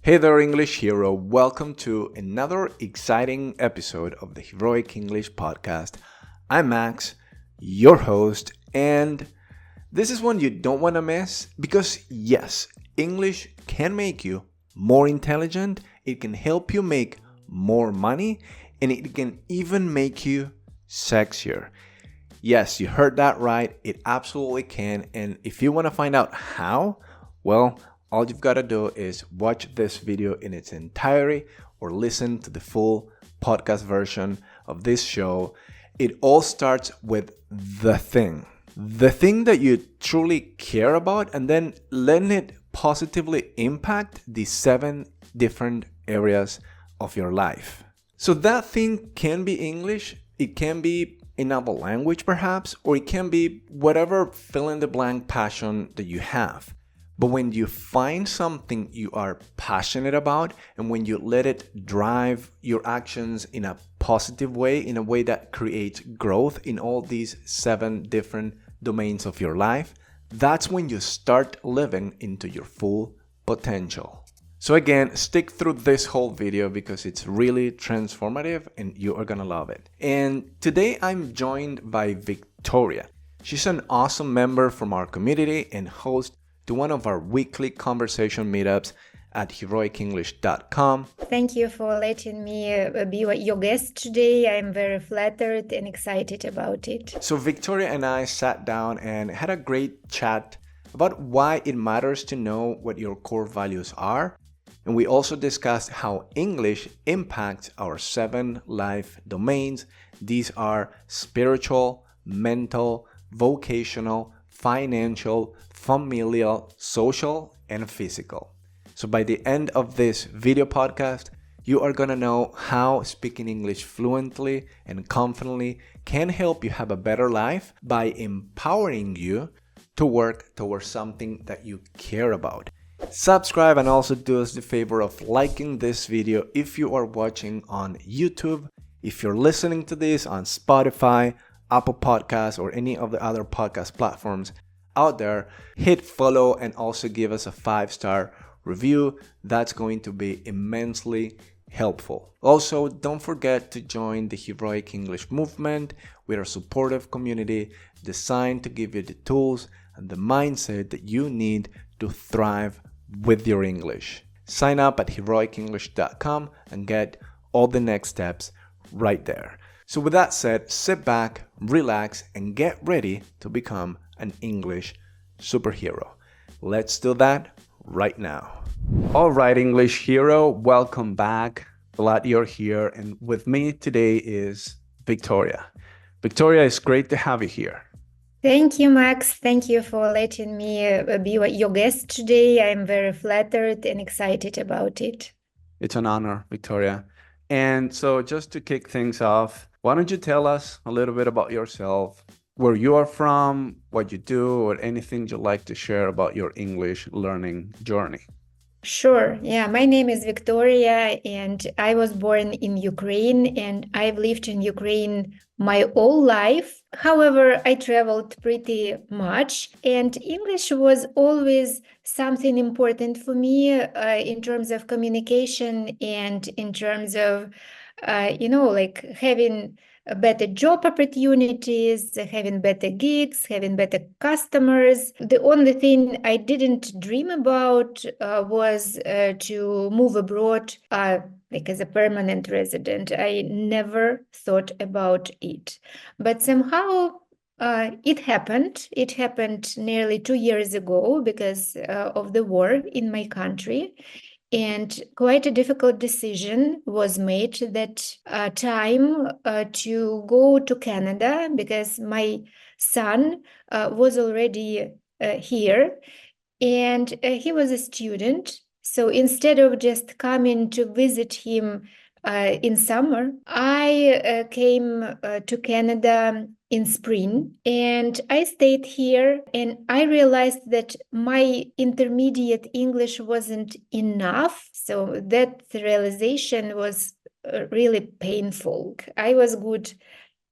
Hey there, English hero. Welcome to another exciting episode of the Heroic English Podcast. I'm Max, your host, and this is one you don't want to miss because, yes, English can make you more intelligent, it can help you make more money, and it can even make you sexier. Yes, you heard that right. It absolutely can. And if you want to find out how, well, all you've got to do is watch this video in its entirety or listen to the full podcast version of this show. It all starts with the thing that you truly care about, and then letting it positively impact the 7 different areas of your life. So that thing can be English, it can be another language perhaps, or it can be whatever fill in the blank passion that you have. But when you find something you are passionate about, and when you let it drive your actions in a positive way, in a way that creates growth in all these 7 different domains of your life, that's when you start living into your full potential. So again, stick through this whole video because it's really transformative and you are gonna love it. And today I'm joined by Victoria. She's an awesome member from our community and host to one of our weekly conversation meetups at heroicenglish.com. Thank you for letting me be your guest today. I'm very flattered and excited about it. So Victoria and I sat down and had a great chat about why it matters to know what your core values are. And we also discussed how English impacts our 7 life domains. These are spiritual, mental, vocational, financial, familial, social, and physical. So by the end of this video podcast, you are going to know how speaking English fluently and confidently can help you have a better life by empowering you to work towards something that you care about. Subscribe and also do us the favor of liking this video if you are watching on YouTube. If you're listening to this on Spotify, Apple Podcasts, or any of the other podcast platforms out there, hit follow and also give us a 5-star review. That's going to be immensely helpful. Also, don't forget to join the Heroic English movement. We're a supportive community designed to give you the tools and the mindset that you need to thrive with your English. Sign up at heroicenglish.com and get all the next steps right there. So with that said, sit back, relax, and get ready to become an English superhero. Let's do that right now. All right, English hero, welcome back. Glad you're here. And with me today is Victoria. Victoria, it's great to have you here. Thank you, Max. Thank you for letting me be your guest today. I'm very flattered and excited about it. It's an honor, Victoria. And so just to kick things off, why don't you tell us a little bit about yourself, where you are from, what you do, or anything you'd like to share about your English learning journey? Sure. Yeah, my name is Victoria and I was born in Ukraine and I've lived in Ukraine my whole life. However, I traveled pretty much and English was always something important for me in terms of communication and in terms of, like having better job opportunities, having better gigs, having better customers. The only thing I didn't dream about was to move abroad, like as a permanent resident. I never thought about it. But somehow it happened. It happened nearly 2 years ago because of the war in my country. And quite a difficult decision was made that time to go to Canada because my son was already here and he was a student. So instead of just coming to visit him in summer, I came to Canada in spring and I stayed here and I realized that my intermediate English wasn't enough. So that realization was really painful. I was good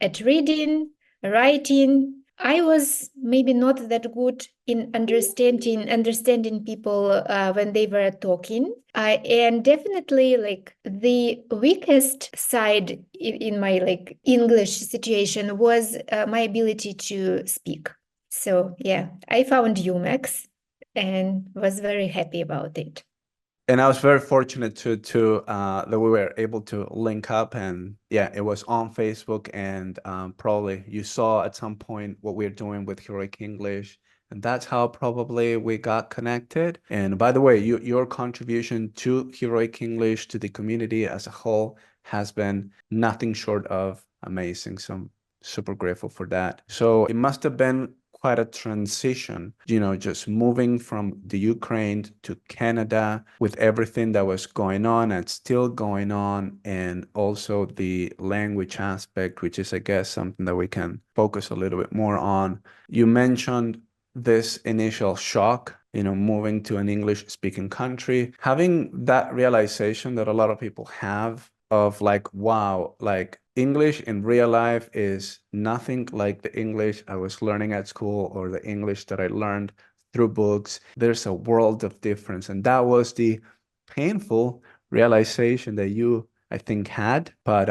at reading, writing, I was maybe not that good in understanding people when they were talking. And definitely like the weakest side in my like English situation was my ability to speak. So yeah, I found UMax and was very happy about it. And I was very fortunate to that we were able to link up, and yeah, it was on Facebook, and probably you saw at some point what we're doing with Heroic English, and that's how probably we got connected. And by the way, your contribution to Heroic English, to the community as a whole, has been nothing short of amazing. So I'm super grateful for that. So it must have been quite a transition, just moving from the Ukraine to Canada with everything that was going on and still going on, and also the language aspect, which is, I guess, something that we can focus a little bit more on. You mentioned this initial shock, moving to an English-speaking country, having that realization that a lot of people have of like, wow, like English in real life is nothing like the English I was learning at school or the English that I learned through books. There's a world of difference. And that was the painful realization that you, I think, had. But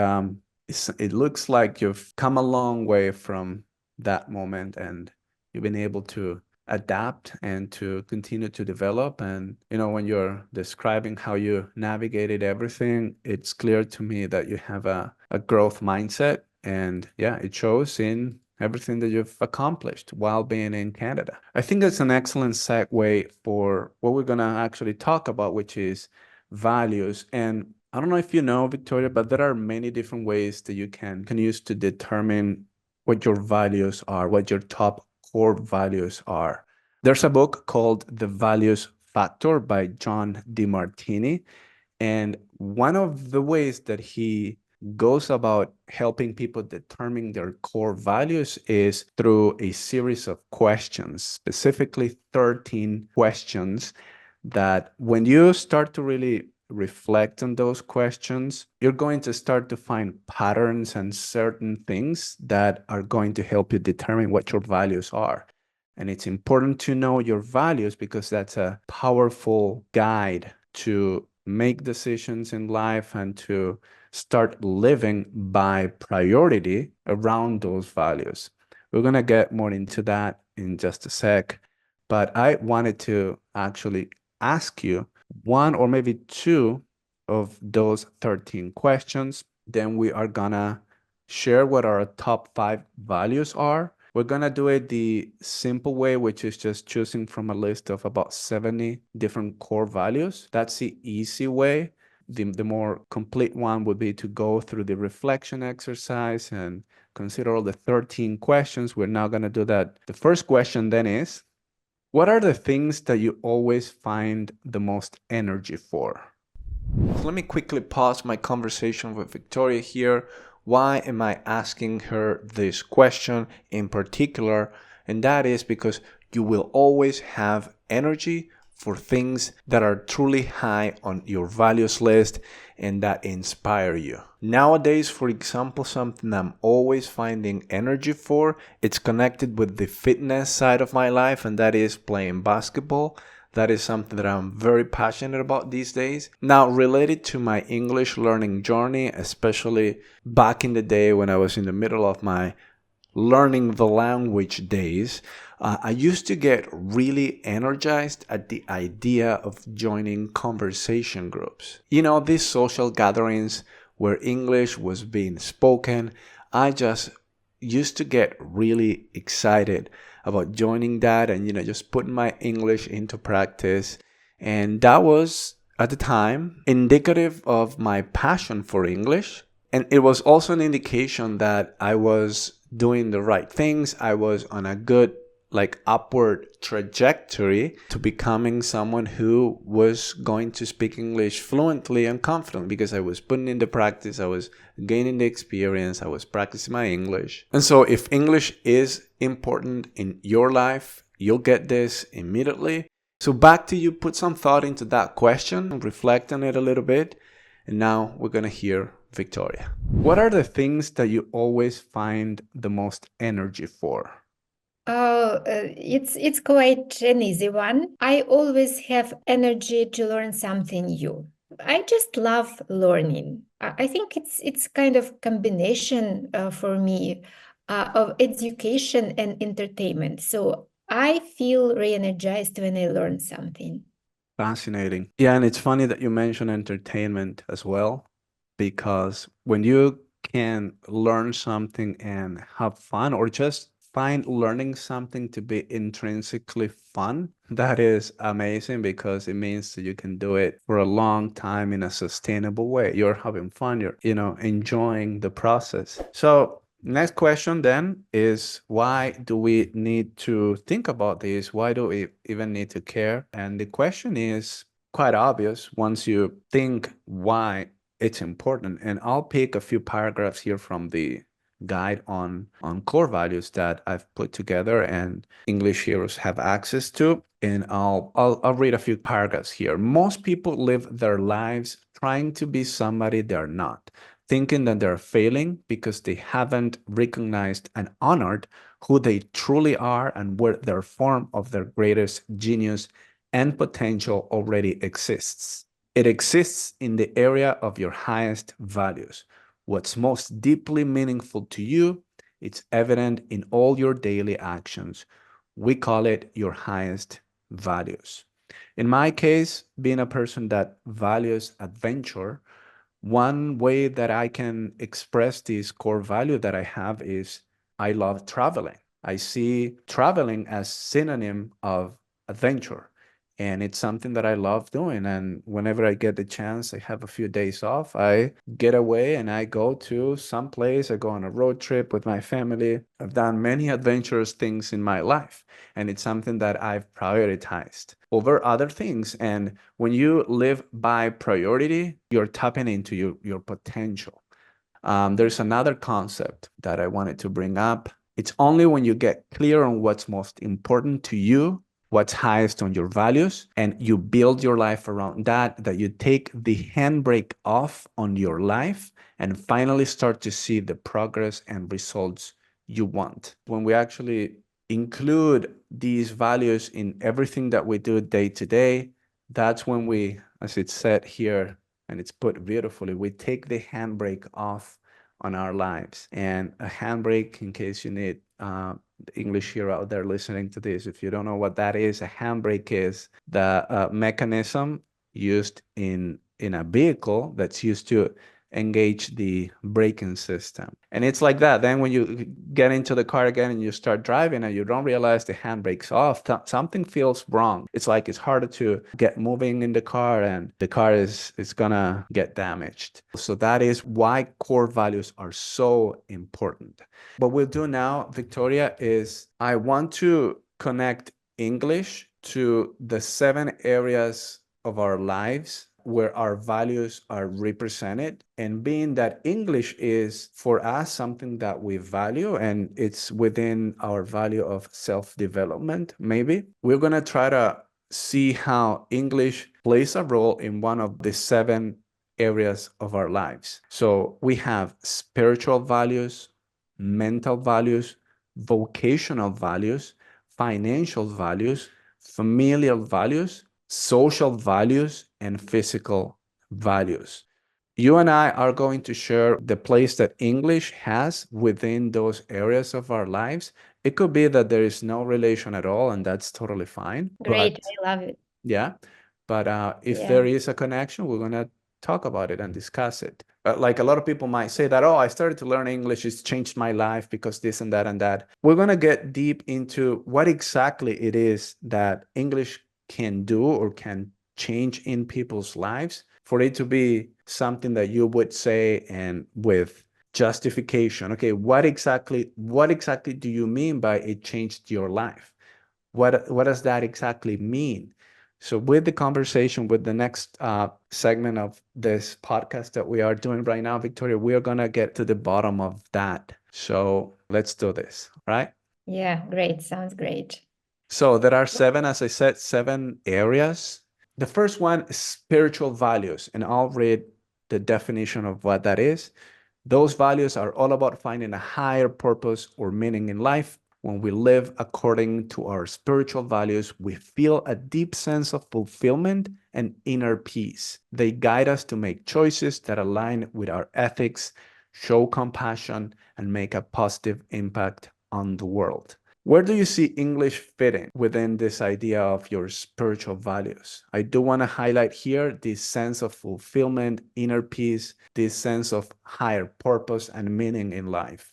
it looks like you've come a long way from that moment, and you've been able to adapt and to continue to develop. And when you're describing how you navigated everything, it's clear to me that you have a growth mindset, and yeah, it shows in everything that you've accomplished while being in Canada. I think that's an excellent segue for what we're going to actually talk about, which is values. And I don't know if you know, Victoria, but there are many different ways that you can use to determine what your values are, what your top core values are. There's a book called The Values Factor by John DeMartini. And one of the ways that he goes about helping people determine their core values is through a series of questions, specifically 13 questions that when you start to really reflect on those questions, you're going to start to find patterns and certain things that are going to help you determine what your values are. And it's important to know your values because that's a powerful guide to make decisions in life and to start living by priority around those values. We're going to get more into that in just a sec, but I wanted to actually ask you one or maybe two of those 13 questions. Then we are gonna share what our top 5 values are. We're gonna do it the simple way, which is just choosing from a list of about 70 different core values. That's the easy way. The more complete one would be to go through the reflection exercise and consider all the 13 questions. We're now gonna do that. The first question then is, what are the things that you always find the most energy for? So let me quickly pause my conversation with Victoria here. Why am I asking her this question in particular? And that is because you will always have energy for things that are truly high on your values list and that inspire you. Nowadays, for example, something I'm always finding energy for, it's connected with the fitness side of my life, and that is playing basketball. That is something that I'm very passionate about these days. Now, related to my English learning journey, especially back in the day when I was in the middle of my learning the language days, I used to get really energized at the idea of joining conversation groups. These social gatherings where English was being spoken. I just used to get really excited about joining that and, just putting my English into practice. And that was, at the time, indicative of my passion for English. And it was also an indication that I was doing the right things. I was on a good, upward trajectory to becoming someone who was going to speak English fluently and confidently because I was putting in the practice, I was gaining the experience, I was practicing my English. And so if English is important in your life, you'll get this immediately. So back to you, put some thought into that question, reflect on it a little bit, and now we're going to hear Victoria. What are the things that you always find the most energy for? It's quite an easy one. I always have energy to learn something new. I just love learning. I think it's kind of combination for me of education and entertainment. So I feel re-energized when I learn something. Fascinating. Yeah, and it's funny that you mention entertainment as well, because when you can learn something and have fun, or just find learning something to be intrinsically fun, that is amazing because it means that you can do it for a long time in a sustainable way. You're having fun, you're, enjoying the process. So, next question then is, why do we need to think about this? Why do we even need to care? And the question is quite obvious once you think why it's important. And I'll pick a few paragraphs here from the guide on core values that I've put together and English heroes have access to. And I'll read a few paragraphs here. Most people live their lives trying to be somebody they're not, thinking that they're failing because they haven't recognized and honored who they truly are and where their form of their greatest genius and potential already exists. It exists in the area of your highest values. What's most deeply meaningful to you, it's evident in all your daily actions. We call it your highest values. In my case, being a person that values adventure, one way that I can express this core value that I have is I love traveling. I see traveling as synonym of adventure. And it's something that I love doing. And whenever I get the chance, I have a few days off, I get away and I go to some place. I go on a road trip with my family. I've done many adventurous things in my life, and it's something that I've prioritized over other things. And when you live by priority, you're tapping into your potential. There's another concept that I wanted to bring up. It's only when you get clear on what's most important to you, what's highest on your values, and you build your life around that, that you take the handbrake off on your life and finally start to see the progress and results you want. When we actually include these values in everything that we do day to day, that's when we, as it's said here, and it's put beautifully, we take the handbrake off on our lives. And a handbrake, in case you need the English here out there listening to this, if you don't know what that is, a handbrake is the mechanism used in a vehicle that's used to engage the braking system. And it's like that. Then when you get into the car again and you start driving and you don't realize the handbrake's off, something feels wrong. It's like it's harder to get moving in the car and the car is gonna get damaged. So that is why core values are so important. What we'll do now, Victoria, is I want to connect English to the 7 areas of our lives where our values are represented. And being that English is for us something that we value and it's within our value of self-development, maybe, we're going to try to see how English plays a role in one of the 7 areas of our lives. So we have spiritual values, mental values, vocational values, financial values, familial values, social values, and physical values. You and I are going to share the place that English has within those areas of our lives. It could be that there is no relation at all, and that's totally fine. Great, But I love it. yeah, but if Yeah. there is a connection, we're going to talk about it and discuss it. Like a lot of people might say that, oh, I started to learn English, it's changed my life because this and that and that. We're going to get deep into what exactly it is that English can do or can change in people's lives for it to be something that you would say and with justification. Okay, what exactly do you mean by it changed your life? What does that exactly mean? So with the conversation, with the next segment of this podcast that we are doing right now, Victoria, we are going to get to the bottom of that. So let's do this, right? Yeah, great. Sounds great. So there are 7, as I said, 7 areas. The first one is spiritual values, and I'll read the definition of what that is. Those values are all about finding a higher purpose or meaning in life, when we live according to our spiritual values, we feel a deep sense of fulfillment and inner peace. They guide us to make choices that align with our ethics, show compassion, and make a positive impact on the world. Where do you see English fitting within this idea of your spiritual values? I do want to highlight here this sense of fulfillment, inner peace, this sense of higher purpose and meaning in life.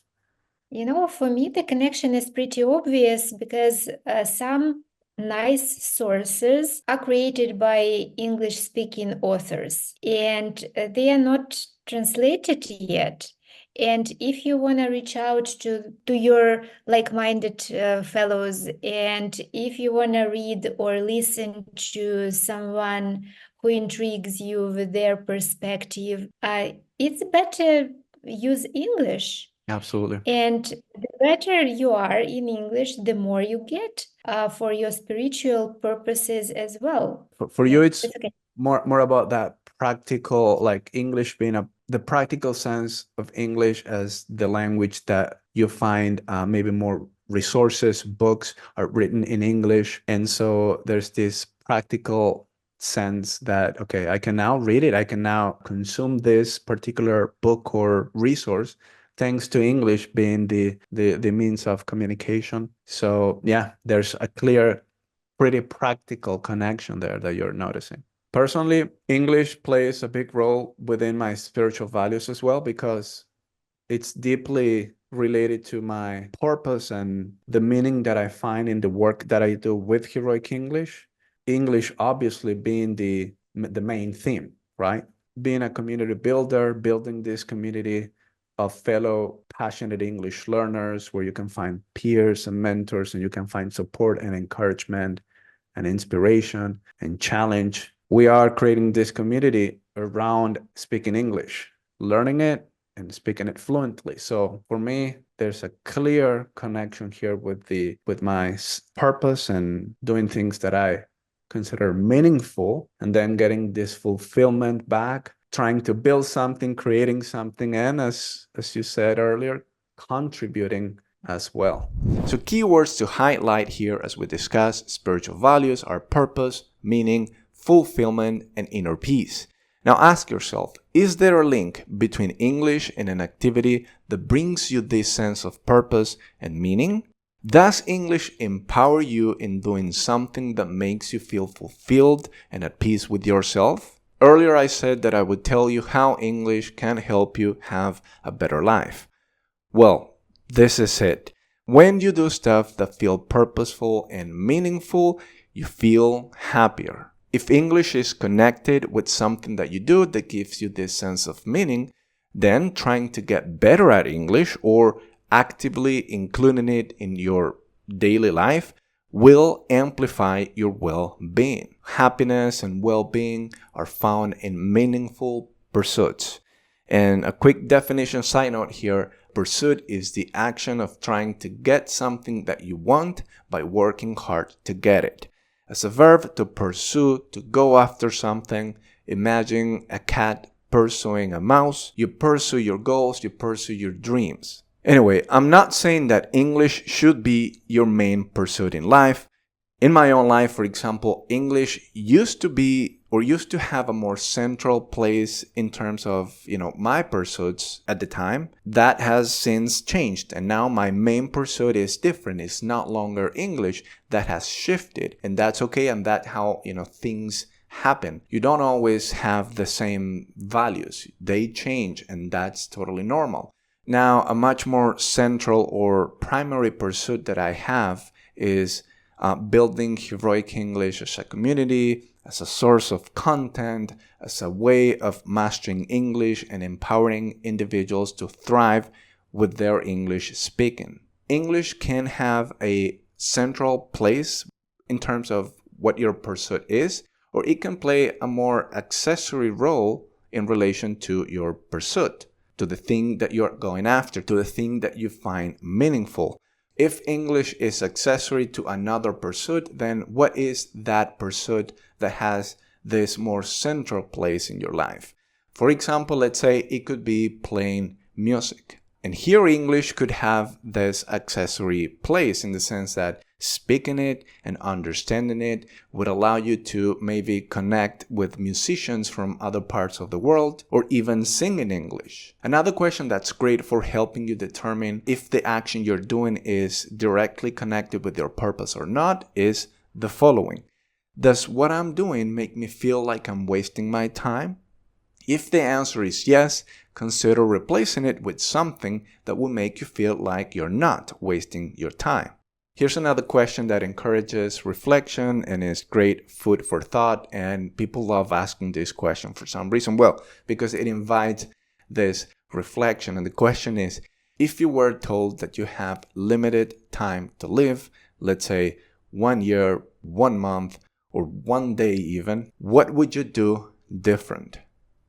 For me, the connection is pretty obvious because some nice sources are created by English-speaking authors, and they are not translated yet. And if you want to reach out to your like-minded fellows, and if you want to read or listen to someone who intrigues you with their perspective, it's better use English. Absolutely. And the better you are in English, the more you get for your spiritual purposes as well. For you, it's okay. more about that practical, like English being the practical sense of English as the language that you find maybe more resources, books are written in English. And so there's this practical sense that, okay, I can now read it. I can now consume this particular book or resource thanks to English being the means of communication. So yeah, there's a clear, pretty practical connection there that you're noticing. Personally, English plays a big role within my spiritual values as well, because it's deeply related to my purpose and the meaning that I find in the work that I do with Heroic English. English obviously being the main theme, right? Being a community builder, building this community of fellow passionate English learners where you can find peers and mentors, and you can find support and encouragement and inspiration and challenge. We are creating this community around speaking English, learning it and speaking it fluently. So for me, there's a clear connection here with my purpose and doing things that I consider meaningful, and then getting this fulfillment back, trying to build something, creating something, and as you said earlier, contributing as well. So keywords to highlight here as we discuss spiritual values are purpose, meaning, fulfillment, and inner peace. Now ask yourself, is there a link between English and an activity that brings you this sense of purpose and meaning? Does English empower you in doing something that makes you feel fulfilled and at peace with yourself? Earlier I said that I would tell you how English can help you have a better life. Well, this is it. When you do stuff that feel purposeful and meaningful, you feel happier. If English is connected with something that you do that gives you this sense of meaning, then trying to get better at English or actively including it in your daily life will amplify your well-being. Happiness and well-being are found in meaningful pursuits. And a quick definition side note here, pursuit is the action of trying to get something that you want by working hard to get it. As a verb, to pursue, to go after something, imagine a cat pursuing a mouse. You pursue your goals, you pursue your dreams. Anyway, I'm not saying that English should be your main pursuit in life. In my own life, for example, English used to have a more central place in terms of, my pursuits at the time. That has since changed, and now my main pursuit is different. It's not longer English. That has shifted, and that's okay, and that's how, things happen. You don't always have the same values. They change, and that's totally normal. Now, a much more central or primary pursuit that I have is building Heroic English as a community, as a source of content, as a way of mastering English and empowering individuals to thrive with their English speaking. English can have a central place in terms of what your pursuit is, or it can play a more accessory role in relation to your pursuit, to the thing that you're going after, to the thing that you find meaningful. If English is accessory to another pursuit, then what is that pursuit that has this more central place in your life? For example, let's say it could be playing music. And here English could have this accessory place in the sense that speaking it and understanding it would allow you to maybe connect with musicians from other parts of the world or even sing in English. Another question that's great for helping you determine if the action you're doing is directly connected with your purpose or not is the following. Does what I'm doing make me feel like I'm wasting my time? If the answer is yes, consider replacing it with something that will make you feel like you're not wasting your time. Here's another question that encourages reflection and is great food for thought, and people love asking this question for some reason. Well, because it invites this reflection, and the question is, if you were told that you have limited time to live, let's say 1 year, 1 month, or 1 day even, what would you do different?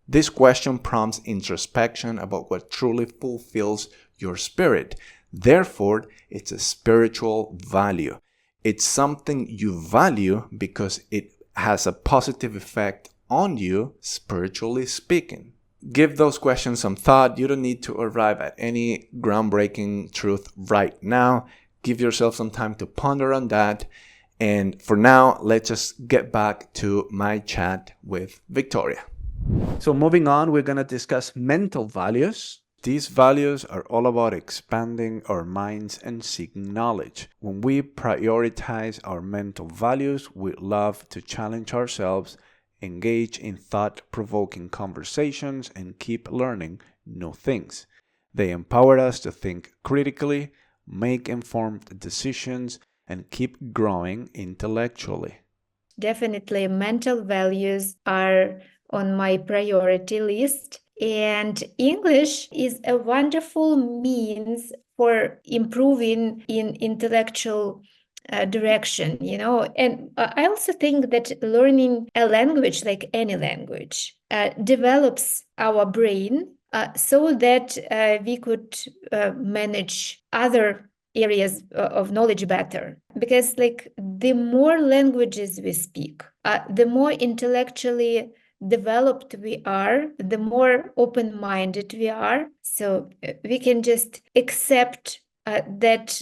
This question prompts introspection about what truly fulfills your spirit. Therefore, it's a spiritual value. It's something you value because it has a positive effect on you, spiritually speaking. Give those questions some thought. You don't need to arrive at any groundbreaking truth right now. Give yourself some time to ponder on that. And for now, let's just get back to my chat with Victoria. So moving on, we're going to discuss mental values. These values are all about expanding our minds and seeking knowledge. When we prioritize our mental values, we love to challenge ourselves, engage in thought-provoking conversations, and keep learning new things. They empower us to think critically, make informed decisions, and keep growing intellectually. Definitely, mental values are on my priority list. And English is a wonderful means for improving in intellectual direction, And I also think that learning a language, like any language, develops our brain so that we could manage other areas of knowledge better. Because the more languages we speak, the more intellectually developed we are, the more open-minded we are. So we can just accept that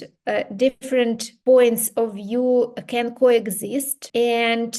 different points of view can coexist, and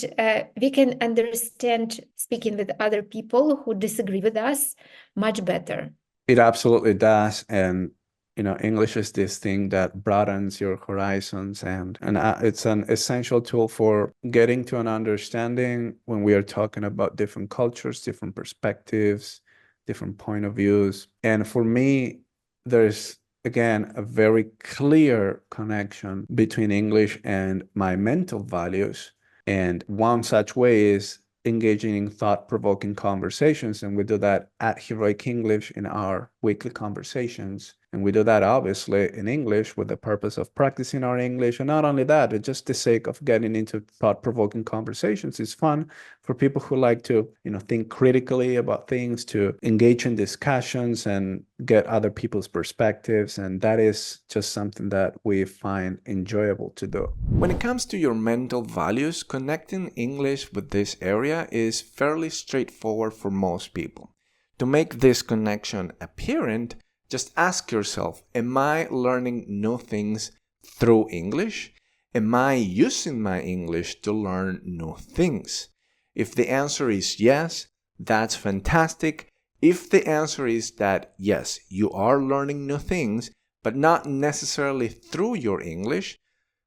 we can understand speaking with other people who disagree with us much better. It absolutely does. And English is this thing that broadens your horizons, and it's an essential tool for getting to an understanding when we are talking about different cultures, different perspectives, different point of views. And for me, there's, again, a very clear connection between English and my mental values. And one such way is engaging in thought-provoking conversations. And we do that at Heroic English in our weekly conversations. And we do that obviously in English with the purpose of practicing our English. And not only that, but just the sake of getting into thought-provoking conversations. It's fun for people who like to, think critically about things, to engage in discussions and get other people's perspectives. And that is just something that we find enjoyable to do. When it comes to your mental values, connecting English with this area is fairly straightforward for most people. To make this connection apparent, just ask yourself, am I learning new things through English? Am I using my English to learn new things? If the answer is yes, that's fantastic. If the answer is that yes, you are learning new things, but not necessarily through your English,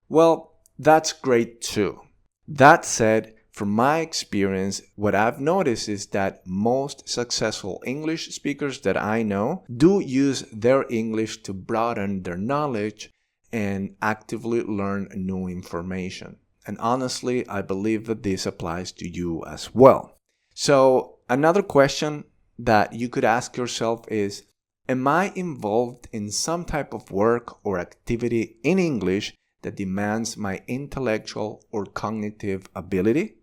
well, that's great too. That said, from my experience, what I've noticed is that most successful English speakers that I know do use their English to broaden their knowledge and actively learn new information. And honestly, I believe that this applies to you as well. So another question that you could ask yourself is, am I involved in some type of work or activity in English that demands my intellectual or cognitive ability?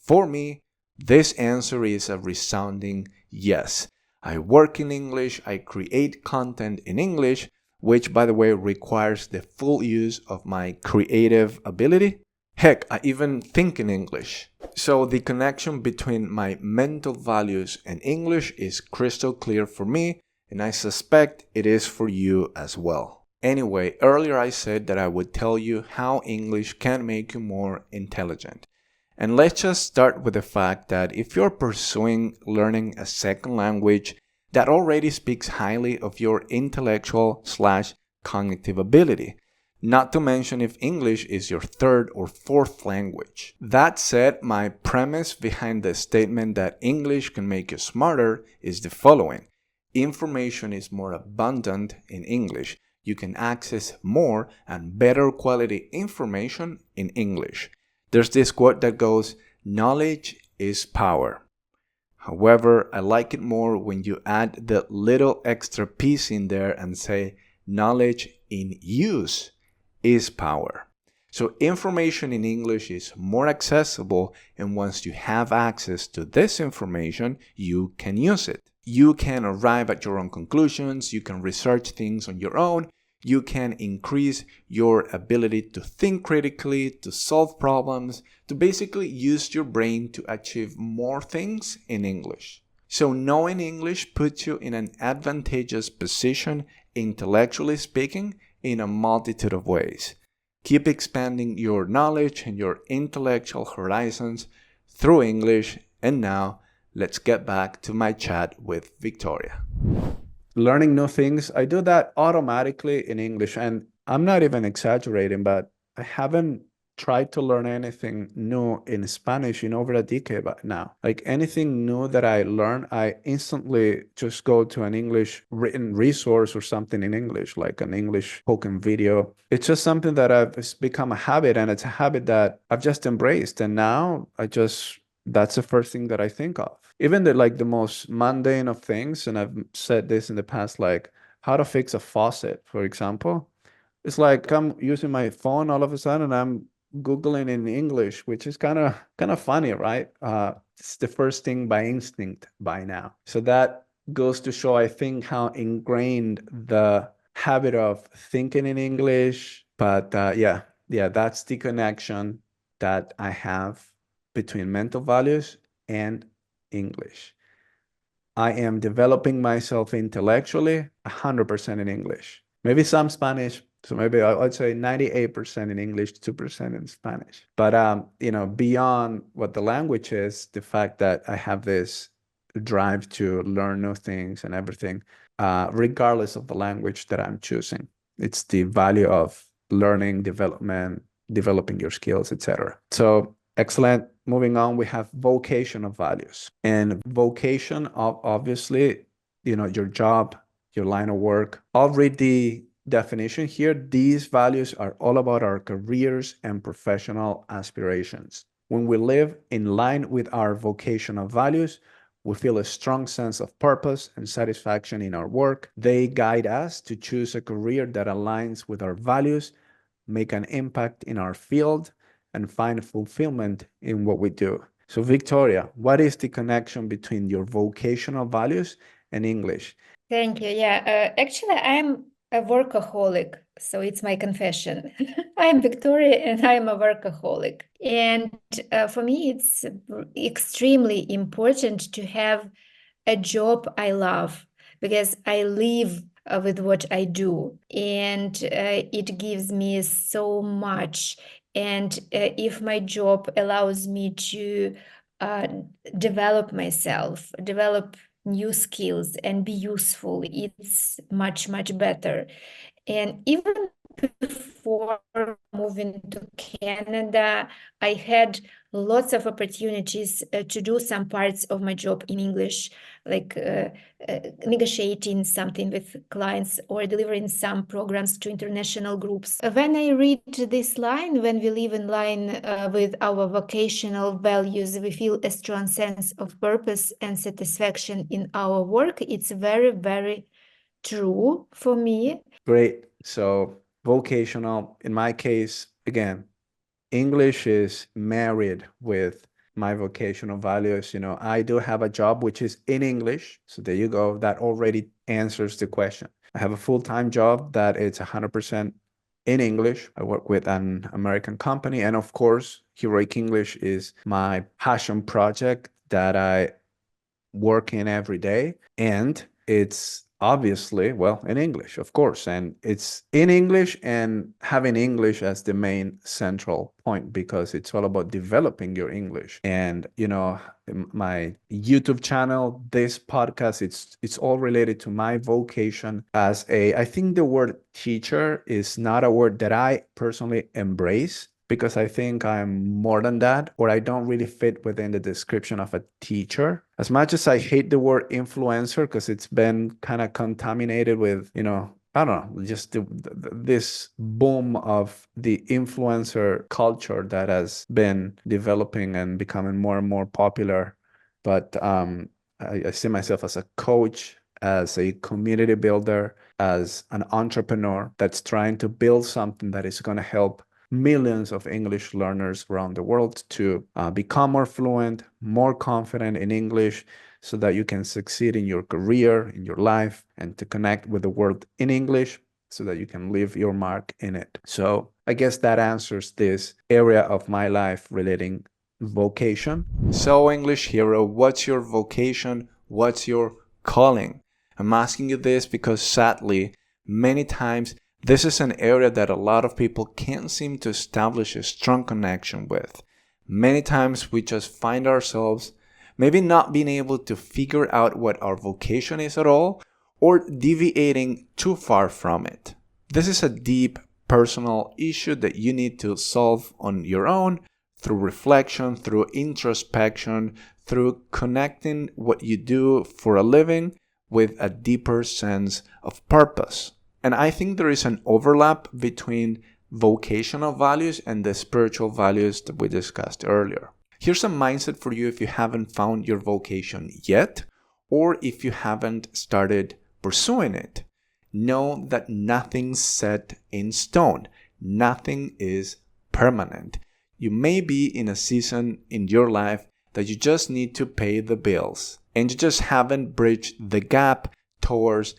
For me, this answer is a resounding yes. I work in English, I create content in English, which, by the way, requires the full use of my creative ability. Heck, I even think in English. So the connection between my mental values and English is crystal clear for me, and I suspect it is for you as well. Anyway, earlier I said that I would tell you how English can make you more intelligent. And let's just start with the fact that if you're pursuing learning a second language, that already speaks highly of your intellectual/cognitive ability. Not to mention if English is your third or fourth language. That said, my premise behind the statement that English can make you smarter is the following. Information is more abundant in English. You can access more and better quality information in English. There's this quote that goes, "Knowledge is power." However, I like it more when you add the little extra piece in there and say, "Knowledge in use is power." So information in English is more accessible, and once you have access to this information, you can use it. You can arrive at your own conclusions, you can research things on your own, you can increase your ability to think critically, to solve problems, to basically use your brain to achieve more things in English. So knowing English puts you in an advantageous position, intellectually speaking, in a multitude of ways. Keep expanding your knowledge and your intellectual horizons through English. And now, let's get back to my chat with Victoria. Learning new things, I do that automatically in English. And I'm not even exaggerating, but I haven't tried to learn anything new in Spanish in over a decade now. Like anything new that I learn, I instantly just go to an English written resource or something in English, like an English spoken video. It's just something that it's become a habit, and it's a habit that I've just embraced. And now that's the first thing that I think of. Even the most mundane of things, and I've said this in the past, like how to fix a faucet, for example. It's like I'm using my phone all of a sudden and I'm Googling in English, which is kind of funny, right? It's the first thing by instinct by now. So that goes to show, I think, how ingrained the habit of thinking in English. But yeah, that's the connection that I have between mental values and English. I am developing myself intellectually 100% in English. Maybe some Spanish. So maybe I'd say 98% in English, 2% in Spanish. But beyond what the language is, the fact that I have this drive to learn new things and everything, regardless of the language that I'm choosing. It's the value of learning, development, developing your skills, etc. So excellent. Moving on, we have vocational values. And vocation, obviously, your job, your line of work. I'll read the definition here. These values are all about our careers and professional aspirations. When we live in line with our vocational values, we feel a strong sense of purpose and satisfaction in our work. They guide us to choose a career that aligns with our values, make an impact in our field, and find fulfillment in what we do. So Victoria, what is the connection between your vocational values and English? Thank you. Yeah, actually, I'm a workaholic, so it's my confession. I'm Victoria and I'm a workaholic. And for me, it's extremely important to have a job I love because I live with what I do, and it gives me so much. And if my job allows me to uh, develop myself, develop new skills and be useful, it's much, much better. And even before moving to Canada, I had lots of opportunities to do some parts of my job in English, like negotiating something with clients or delivering some programs to international groups. When I read this line, when we live in line with our vocational values, we feel a strong sense of purpose and satisfaction in our work. It's very, very true for me. Great. So vocational, in my case, again, English is married with my vocational values. I do have a job which is in English. So there you go. That already answers the question. I have a full-time job that it's 100% in English. I work with an American company. And of course, Heroic English is my passion project that I work in every day. And it's Obviously, well, in English, of course. And it's in English and having English as the main central point because it's all about developing your English. And, my YouTube channel, this podcast, it's all related to my vocation as I think the word teacher is not a word that I personally embrace because I think I'm more than that, or I don't really fit within the description of a teacher. As much as I hate the word influencer because it's been kind of contaminated with, I don't know, just this boom of the influencer culture that has been developing and becoming more and more popular. But I see myself as a coach, as a community builder, as an entrepreneur that's trying to build something that is going to help millions of English learners around the world to become more fluent, more confident in English, so that you can succeed in your career, in your life, and to connect with the world in English so that you can leave your mark in it. So I guess that answers this area of my life relating vocation. So, English hero, what's your vocation? What's your calling? I'm asking you this because sadly, many times, this is an area that a lot of people can't seem to establish a strong connection with. Many times we just find ourselves maybe not being able to figure out what our vocation is at all, or deviating too far from it. This is a deep personal issue that you need to solve on your own through reflection, through introspection, through connecting what you do for a living with a deeper sense of purpose. And I think there is an overlap between vocational values and the spiritual values that we discussed earlier. Here's a mindset for you if you haven't found your vocation yet, or if you haven't started pursuing it. Know that nothing's set in stone. Nothing is permanent. You may be in a season in your life that you just need to pay the bills, and you just haven't bridged the gap towards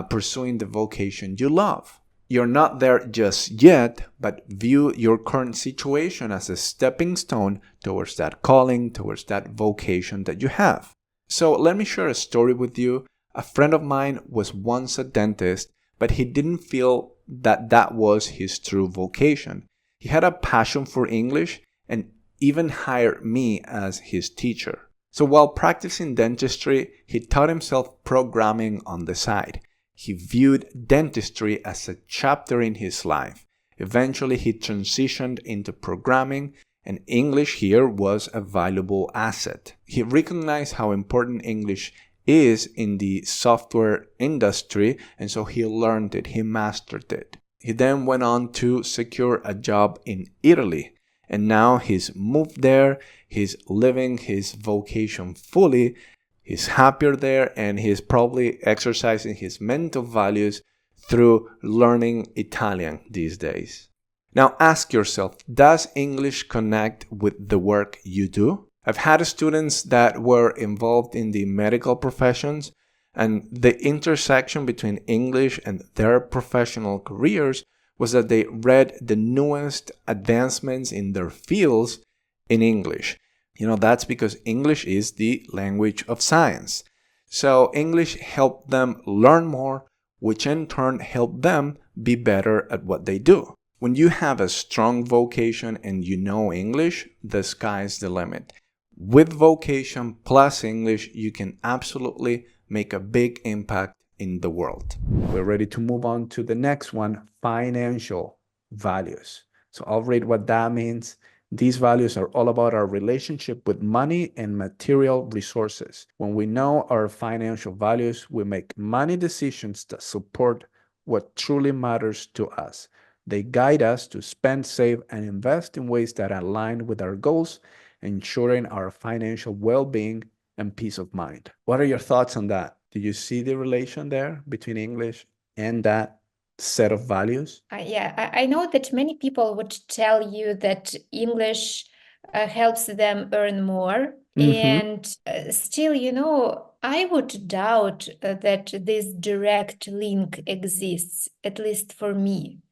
pursuing the vocation you love. You're not there just yet, but view your current situation as a stepping stone towards that calling, towards that vocation that you have. So let me share a story with you. A friend of mine was once a dentist, but he didn't feel that that was his true vocation. He had a passion for English and even hired me as his teacher. So while practicing dentistry, he taught himself programming on the side. He viewed dentistry as a chapter in his life. Eventually, he transitioned into programming, and English here was a valuable asset. He recognized how important English is in the software industry, and so he learned it, he mastered it. He then went on to secure a job in Italy. And now he's moved there, he's living his vocation fully, he's happier there, and he's probably exercising his mental values through learning Italian these days. Now ask yourself, does English connect with the work you do? I've had students that were involved in the medical professions, and the intersection between English and their professional careers was that they read the newest advancements in their fields in English. That's because English is the language of science. So English helped them learn more, which in turn helped them be better at what they do. When you have a strong vocation and you know English, the sky's the limit. With vocation plus English, you can absolutely make a big impact in the world. We're ready to move on to the next one, financial values. So I'll read what that means. These values are all about our relationship with money and material resources. When we know our financial values, we make money decisions that support what truly matters to us. They guide us to spend, save, and invest in ways that align with our goals, ensuring our financial well-being and peace of mind. What are your thoughts on that? Do you see the relation there between English and that set of values? I know that many people would tell you that English helps them earn more. And still, I would doubt that this direct link exists, at least for me,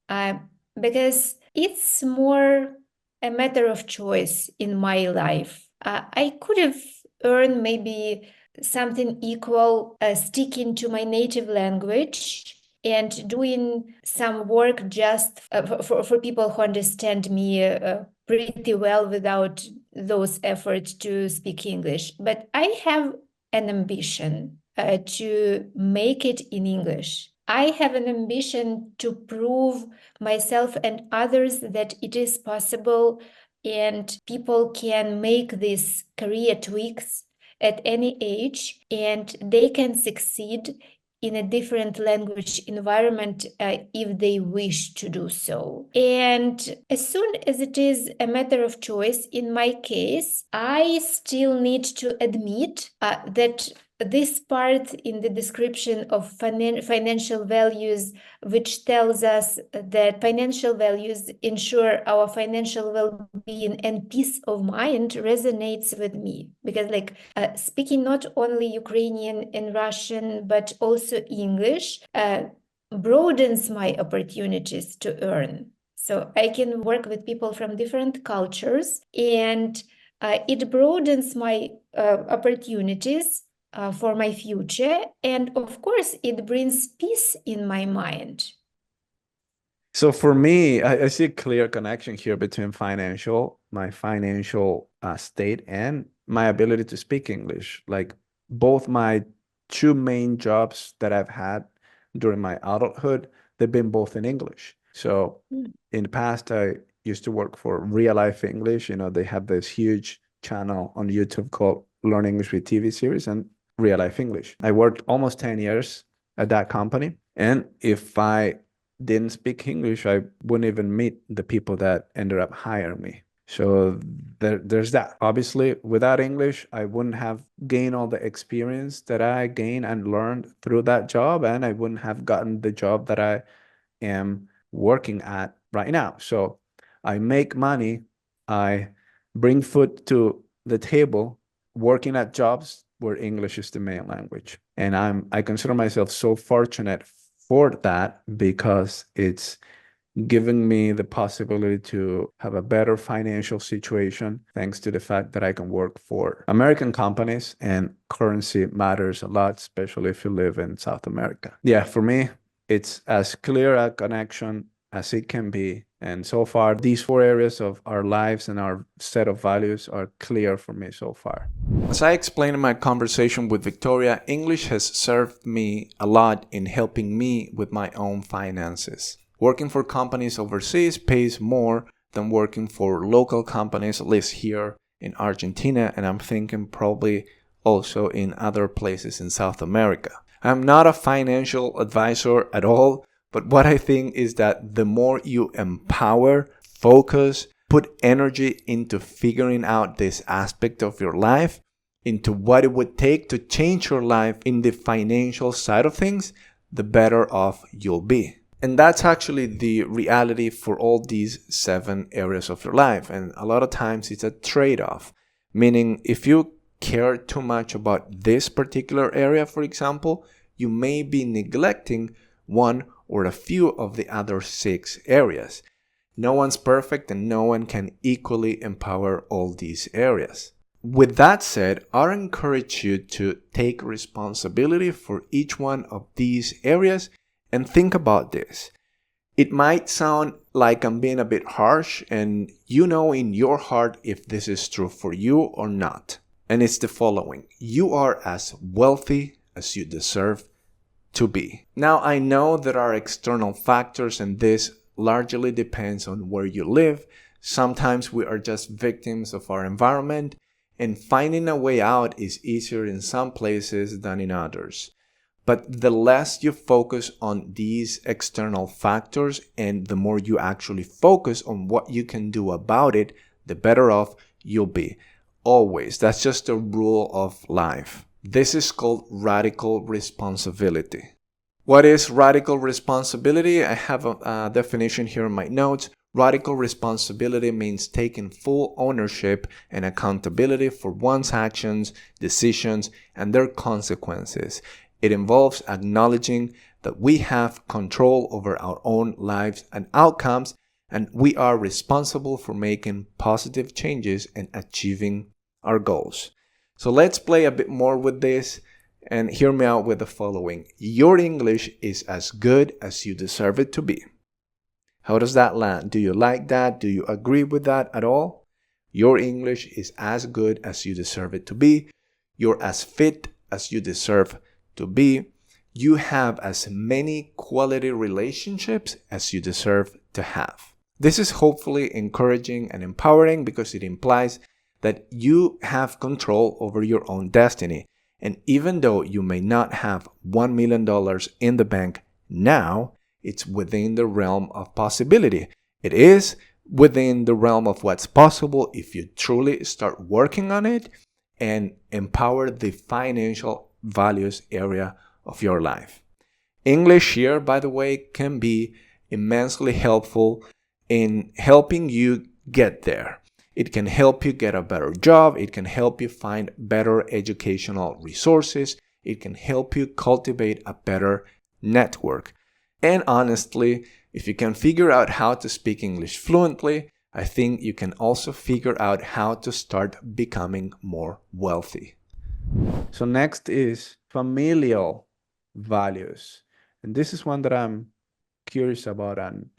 because it's more a matter of choice in my life. I could have earned maybe something equal sticking to my native language and doing some work just for people who understand me pretty well without those efforts to speak English. But I have an ambition to make it in English. I have an ambition to prove myself and others that it is possible and people can make these career tweaks at any age and they can succeed in a different language environment if they wish to do so. And as soon as it is a matter of choice, in my case, I still need to admit that this part in the description of financial values, which tells us that financial values ensure our financial well-being and peace of mind, resonates with me because speaking not only Ukrainian and Russian but also English broadens my opportunities to earn. So I can work with people from different cultures and it broadens my opportunities for my future. And of course, it brings peace in my mind. So for me, I see a clear connection here between my financial state and my ability to speak English. Like both my two main jobs that I've had during my adulthood, they've been both in English. So in the past, I used to work for Real Life English. They have this huge channel on YouTube called Learn English with TV series and Real Life English. I worked almost 10 years at that company. And if I didn't speak English, I wouldn't even meet the people that ended up hiring me. So there's that. Obviously, without English, I wouldn't have gained all the experience that I gained and learned through that job, and I wouldn't have gotten the job that I am working at right now. So I make money, I bring food to the table, working at jobs where English is the main language. And I consider myself so fortunate for that because it's giving me the possibility to have a better financial situation thanks to the fact that I can work for American companies and currency matters a lot, especially if you live in South America. Yeah, for me, it's as clear a connection as it can be. And so far, these 4 areas of our lives and our set of values are clear for me so far. As I explained in my conversation with Victoria, English has served me a lot in helping me with my own finances. Working for companies overseas pays more than working for local companies, at least here in Argentina, and I'm thinking probably also in other places in South America. I'm not a financial advisor at all, but what I think is that the more you empower, focus, put energy into figuring out this aspect of your life, into what it would take to change your life in the financial side of things, the better off you'll be. And that's actually the reality for all these 7 areas of your life. And a lot of times it's a trade-off, meaning if you care too much about this particular area, for example, you may be neglecting one or a few of the other 6 areas. No one's perfect and no one can equally empower all these areas. With that said, I encourage you to take responsibility for each one of these areas and think about this. It might sound like I'm being a bit harsh, and you know in your heart if this is true for you or not. And it's the following. You are as wealthy as you deserve to be. Now, I know there are external factors, and this largely depends on where you live. Sometimes we are just victims of our environment, and finding a way out is easier in some places than in others. But the less you focus on these external factors and the more you actually focus on what you can do about it, the better off you'll be. Always. That's just a rule of life. This is called radical responsibility. What is radical responsibility? I have a definition here in my notes. Radical responsibility means taking full ownership and accountability for one's actions, decisions, and their consequences. It involves acknowledging that we have control over our own lives and outcomes, and we are responsible for making positive changes and achieving our goals. So let's play a bit more with this and hear me out with the following. Your English is as good as you deserve it to be. How does that land? Do you like that? Do you agree with that at all? Your English is as good as you deserve it to be. You're as fit as you deserve to be. You have as many quality relationships as you deserve to have. This is hopefully encouraging and empowering because it implies that you have control over your own destiny. And even though you may not have $1 million in the bank now, it's within the realm of possibility. It is within the realm of what's possible if you truly start working on it and empower the financial values area of your life. English here, by the way, can be immensely helpful in helping you get there. It can help you get a better job. It can help you find better educational resources. It can help you cultivate a better network. And honestly, if you can figure out how to speak English fluently, I think you can also figure out how to start becoming more wealthy. So next is familial values. And this is one that I'm curious about and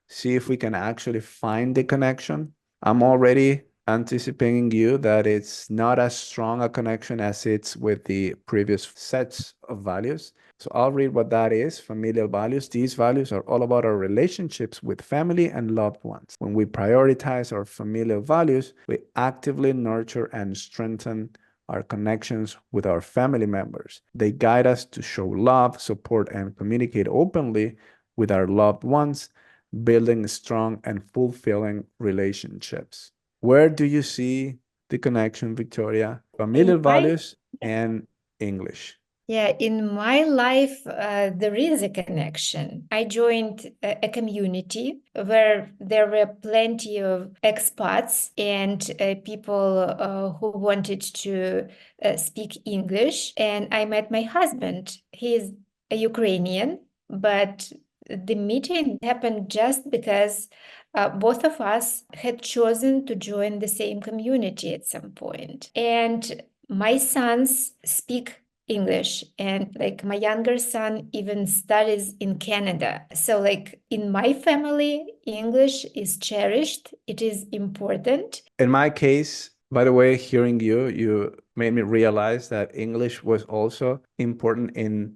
see if we can actually find the connection. I'm already anticipating you that it's not as strong a connection as it's with the previous sets of values. So I'll read what that is. Familial values. These values are all about our relationships with family and loved ones. When we prioritize our familial values, we actively nurture and strengthen our connections with our family members. They guide us to show love, support, and communicate openly with our loved ones, building strong and fulfilling relationships. Where do you see the connection, Victoria? Familial values and English. Yeah, in my life, there is a connection. I joined a community where there were plenty of expats and people who wanted to speak English. And I met my husband. He is a Ukrainian, but the meeting happened just because both of us had chosen to join the same community at some point. And my sons speak English, and like my younger son even studies in Canada. So like in my family, English is cherished. It is important. In my case, by the way, hearing you made me realize that English was also important in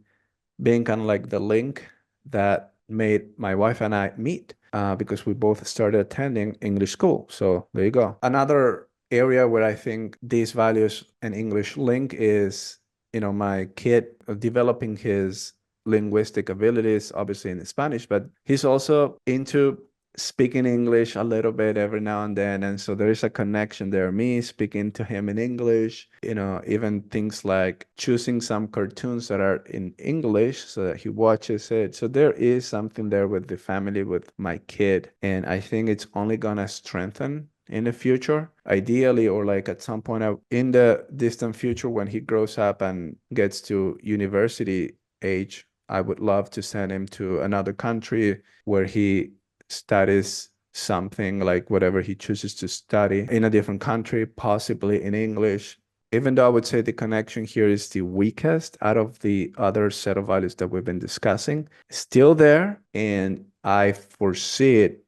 being kind of like the link that made my wife and I meet because we both started attending English school. So there you go. Another area where I think these values and English link is, my kid developing his linguistic abilities, obviously in Spanish, but he's also into speaking English a little bit every now and then. And so there is a connection there. Me speaking to him in English, even things like choosing some cartoons that are in English so that he watches it. So there is something there with the family, with my kid. And I think it's only gonna strengthen in the future, ideally, or like at some point in the distant future when he grows up and gets to university age. I would love to send him to another country where he studies something, like whatever he chooses to study in a different country, possibly in English. Even though I would say the connection here is the weakest out of the other set of values that we've been discussing, still there, and I foresee it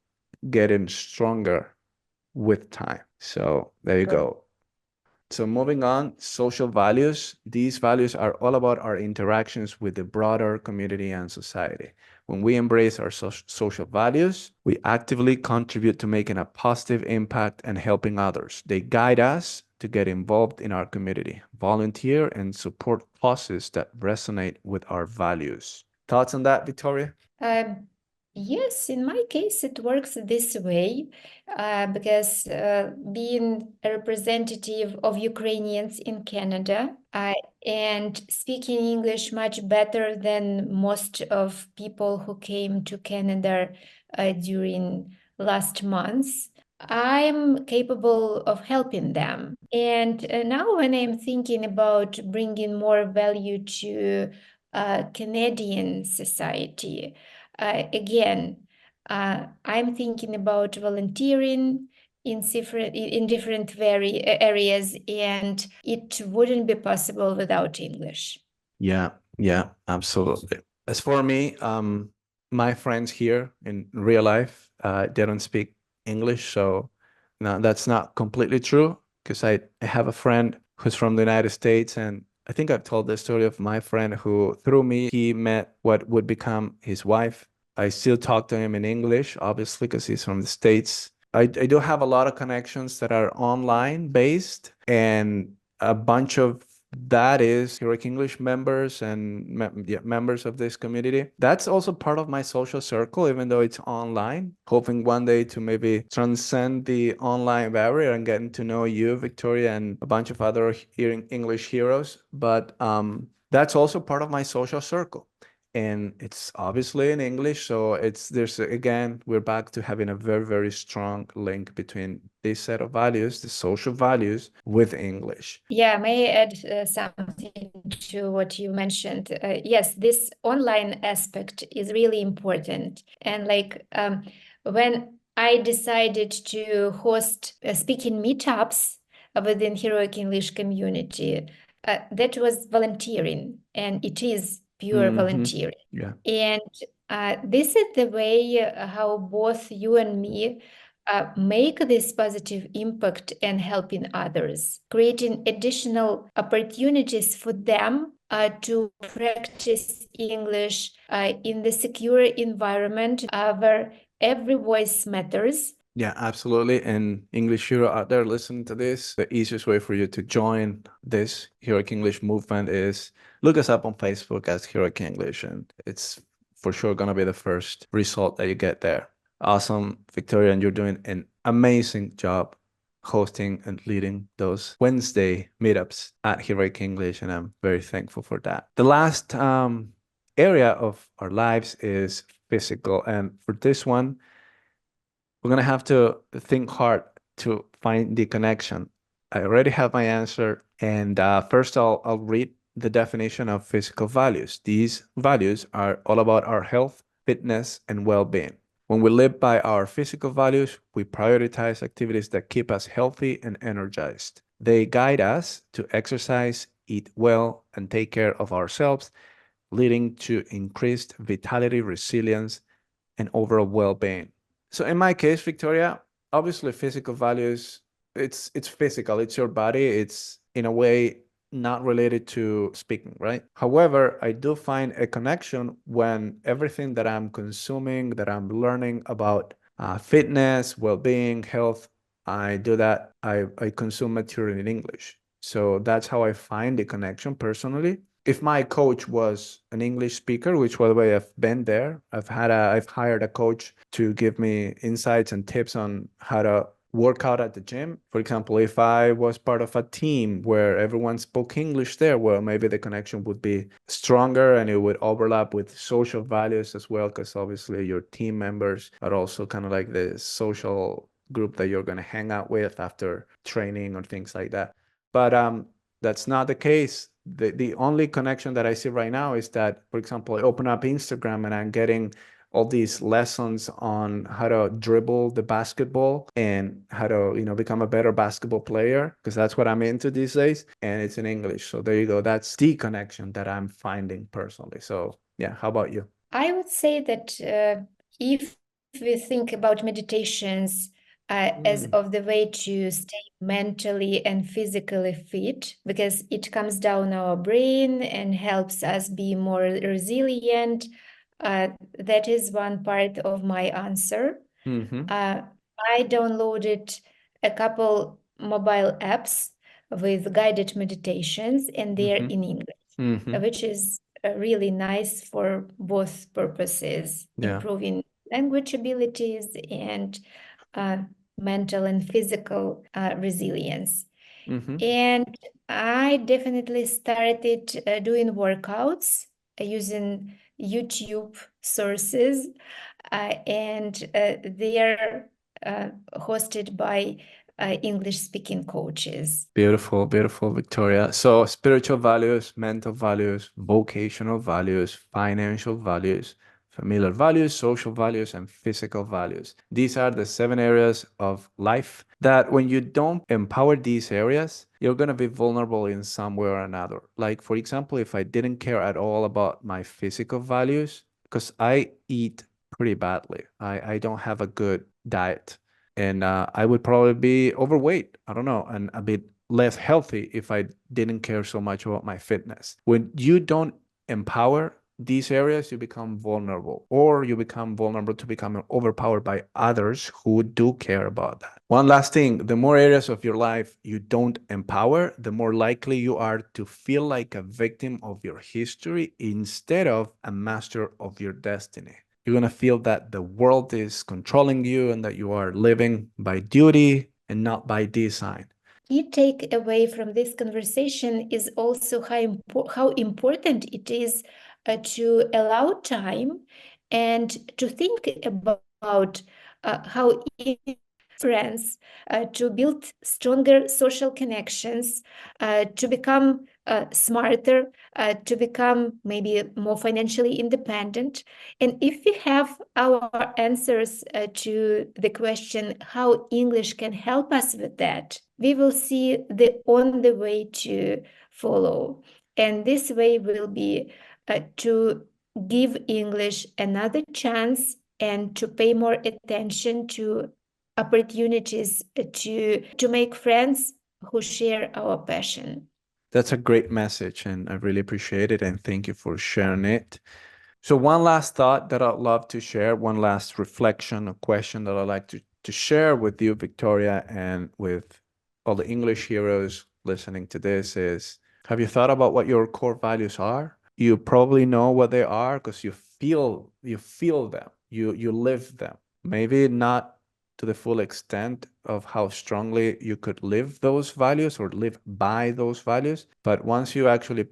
getting stronger with time. So there you go. So moving on, social values. These values are all about our interactions with the broader community and society. When we embrace our social values, we actively contribute to making a positive impact and helping others. They guide us to get involved in our community, volunteer, and support causes that resonate with our values. Thoughts on that, Victoria? Yes, in my case, it works this way because being a representative of Ukrainians in Canada and speaking English much better than most of people who came to Canada during last months, I'm capable of helping them. And now when I'm thinking about bringing more value to Canadian society, again, I'm thinking about volunteering in different very areas, and it wouldn't be possible without English. Yeah, absolutely. As for me, my friends here in real life, they don't speak English, so no, that's not completely true because I have a friend who's from the United States, and I think I've told the story of my friend who, through me, he met what would become his wife. I still talk to him in English, obviously, because he's from the States. I do have a lot of connections that are online based, and a bunch of that is Heroic English members and members of this community. That's also part of my social circle, even though it's online. Hoping one day to maybe transcend the online barrier and getting to know you, Victoria, and a bunch of other English heroes. But that's also part of my social circle. And it's obviously in English, so there's again, we're back to having a very, very strong link between this set of values, the social values, with English. Yeah, may I add something to what you mentioned? Yes, this online aspect is really important. And when I decided to host speaking meetups within Heroic English community, that was volunteering, and it is pure volunteering. Yeah. And this is the way how both you and me make this positive impact and helping others, creating additional opportunities for them to practice English in the secure environment where every voice matters. Yeah, absolutely. And English hero out there listening to this, the easiest way for you to join this Heroic English movement is look us up on Facebook as Heroic English, and it's for sure gonna be the first result that you get there. Awesome, Victoria, and you're doing an amazing job hosting and leading those Wednesday meetups at Heroic English, and I'm very thankful for that. The last area of our lives is physical, and for this one, we're going to have to think hard to find the connection. I already have my answer. And first, I'll read the definition of physical values. These values are all about our health, fitness, and well being. When we live by our physical values, we prioritize activities that keep us healthy and energized. They guide us to exercise, eat well, and take care of ourselves, leading to increased vitality, resilience, and overall well being. So in my case, Victoria, obviously physical values, it's physical, it's your body, it's in a way not related to speaking, right? However, I do find a connection when everything that I'm consuming, that I'm learning about fitness, well-being, health, I do that, I consume material in English. So that's how I find the connection personally. If my coach was an English speaker, which by the way, I've been there, I've hired a coach to give me insights and tips on how to work out at the gym. For example, if I was part of a team where everyone spoke English there, well, maybe the connection would be stronger and it would overlap with social values as well, because obviously your team members are also kind of like the social group that you're going to hang out with after training or things like that. But that's not the case. The only connection that I see right now is that, for example, I open up Instagram and I'm getting all these lessons on how to dribble the basketball and how to, become a better basketball player, because that's what I'm into these days. And it's in English. So there you go. That's the connection that I'm finding personally. So yeah, how about you? I would say that if we think about meditations as of the way to stay mentally and physically fit, because it comes down our brain and helps us be more resilient, that is one part of my answer. I downloaded a couple mobile apps with guided meditations, and they're in English, which is really nice for both purposes, improving language abilities and mental and physical resilience. And I definitely started doing workouts using YouTube sources, and they are hosted by English-speaking coaches. Beautiful, beautiful, Victoria. So spiritual values, mental values, vocational values, financial values, familial values, social values, and physical values. These are the 7 areas of life that when you don't empower these areas, you're going to be vulnerable in some way or another. Like, for example, if I didn't care at all about my physical values, because I eat pretty badly, I don't have a good diet, and I would probably be overweight, I don't know, and a bit less healthy if I didn't care so much about my fitness. When you don't empower these areas, you become vulnerable, or you become vulnerable to becoming overpowered by others who do care about that. One last thing, the more areas of your life you don't empower, the more likely you are to feel like a victim of your history instead of a master of your destiny. You're going to feel that the world is controlling you and that you are living by duty and not by design. Key takeaway from this conversation is also how important it is to allow time and to think about how friends, to build stronger social connections, to become smarter, to become maybe more financially independent. And if we have our answers to the question how English can help us with that, we will see on the way to follow. And this way will be to give English another chance and to pay more attention to opportunities to make friends who share our passion. That's a great message, and I really appreciate it, and thank you for sharing it. So one last thought that I'd love to share, one last reflection or question that I'd like to share with you, Victoria, and with all the English heroes listening to this is, have you thought about what your core values are? You probably know what they are because you feel them, you live them. Maybe not to the full extent of how strongly you could live those values or live by those values, but once you actually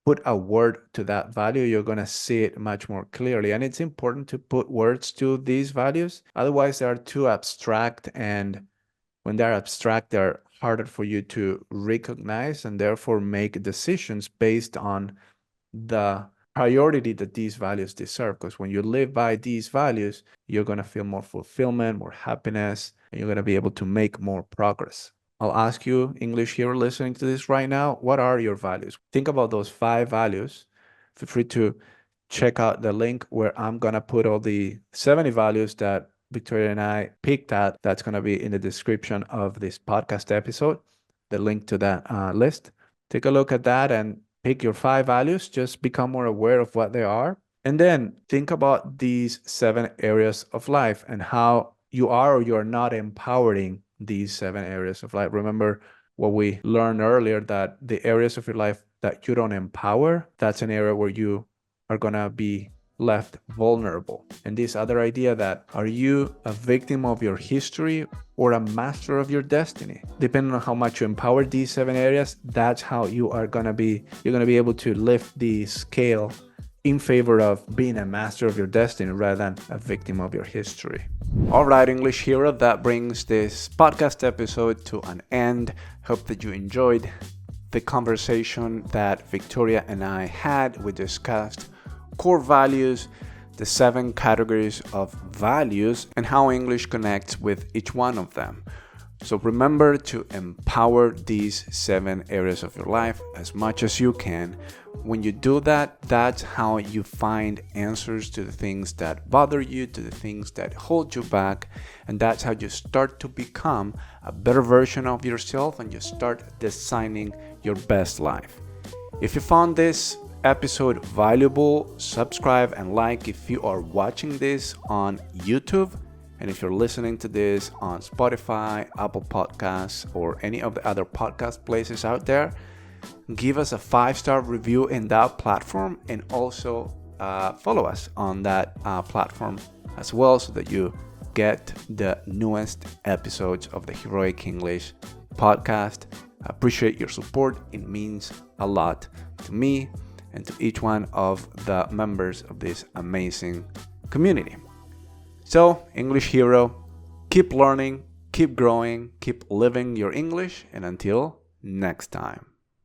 put a word to that value, you're going to see it much more clearly. And it's important to put words to these values. Otherwise, they are too abstract. And when they're abstract, they're harder for you to recognize and therefore make decisions based on the priority that these values deserve. Because when you live by these values, you're going to feel more fulfillment, more happiness, and you're going to be able to make more progress. I'll ask you, English hero listening to this right now, what are your values? Think about those 5 values. Feel free to check out the link where I'm going to put all the 70 values that Victoria and I picked at. That's going to be in the description of this podcast episode, the link to that list. Take a look at that and pick your 5 values. Just become more aware of what they are. And then think about these 7 areas of life and how you are or you are not empowering these 7 areas of life. Remember what we learned earlier, that the areas of your life that you don't empower, that's an area where you are going to be left vulnerable. And this other idea that, are you a victim of your history or a master of your destiny? Depending on how much you empower these 7 areas, that's how you're going to be able to lift the scale in favor of being a master of your destiny rather than a victim of your history. All right, English hero, that brings this podcast episode to an end. Hope that you enjoyed the conversation that Victoria and I had. We discussed core values, the 7 categories of values, and how English connects with each one of them. So remember to empower these 7 areas of your life as much as you can. When you do that, that's how you find answers to the things that bother you, to the things that hold you back, and that's how you start to become a better version of yourself and you start designing your best life. If you found this episode valuable, subscribe and like if you are watching this on YouTube. And if you're listening to this on Spotify, Apple Podcasts, or any of the other podcast places out there, give us a 5-star review in that platform, and also follow us on that platform as well so that you get the newest episodes of the Heroic English podcast. I appreciate your support. It means a lot to me and to each one of the members of this amazing community. So, English hero, keep learning, keep growing, keep living your English, and until next time.